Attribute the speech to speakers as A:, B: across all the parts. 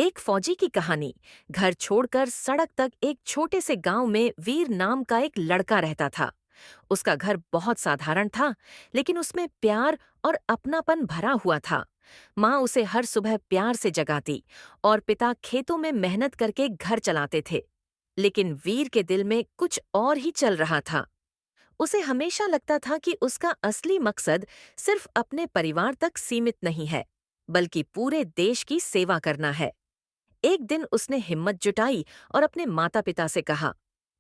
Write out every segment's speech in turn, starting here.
A: एक फौजी की कहानी। घर छोड़कर सड़क तक एक छोटे से गांव में वीर नाम का एक लड़का रहता था। उसका घर बहुत साधारण था, लेकिन उसमें प्यार और अपनापन भरा हुआ था। माँ उसे हर सुबह प्यार से जगाती और पिता खेतों में मेहनत करके घर चलाते थे। लेकिन वीर के दिल में कुछ और ही चल रहा था। उसे हमेशा लगता था कि उसका असली मकसद सिर्फ अपने परिवार तक सीमित नहीं है, बल्कि पूरे देश की सेवा करना है। एक दिन उसने हिम्मत जुटाई और अपने माता पिता से कहा,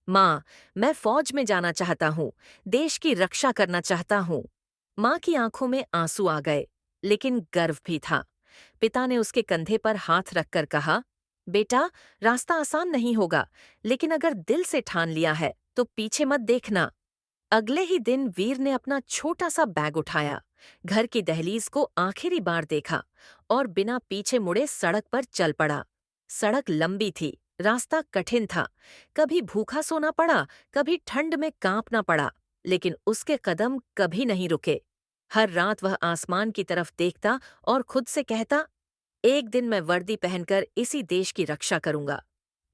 A: माँ, मैं फौज में जाना चाहता हूँ, देश की रक्षा करना चाहता हूँ। माँ की आंखों में आंसू आ गए, लेकिन गर्व भी था। पिता ने उसके कंधे पर हाथ रखकर कहा, बेटा, रास्ता आसान नहीं होगा, लेकिन अगर दिल से ठान लिया है तो पीछे मत देखना। अगले ही दिन वीर ने अपना छोटा सा बैग उठाया, घर की दहलीज को आखिरी बार देखा और बिना पीछे मुड़े सड़क पर चल पड़ा। सड़क लंबी थी, रास्ता कठिन था। कभी भूखा सोना पड़ा, कभी ठंड में कांपना पड़ा, लेकिन उसके कदम कभी नहीं रुके। हर रात वह आसमान की तरफ देखता और खुद से कहता, एक दिन मैं वर्दी पहनकर इसी देश की रक्षा करूंगा।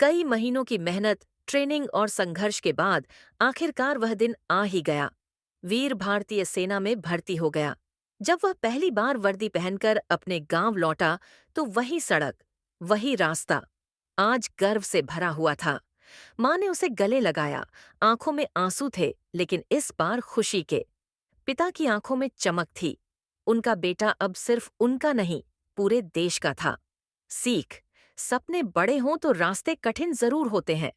A: कई महीनों की मेहनत, ट्रेनिंग और संघर्ष के बाद आखिरकार वह दिन आ ही गया। वीर भारतीय सेना में भर्ती हो गया। जब वह पहली बार वर्दी पहनकर अपने गांव लौटा, तो वही सड़क, वही रास्ता आज गर्व से भरा हुआ था। माँ ने उसे गले लगाया, आंखों में आंसू थे, लेकिन इस बार खुशी के। पिता की आंखों में चमक थी। उनका बेटा अब सिर्फ उनका नहीं, पूरे देश का था। सीख, सपने बड़े हों तो रास्ते कठिन जरूर होते हैं,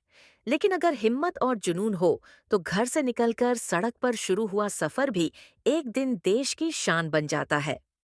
A: लेकिन अगर हिम्मत और जुनून हो तो घर से निकलकर सड़क पर शुरू हुआ सफर भी एक दिन देश की शान बन जाता है।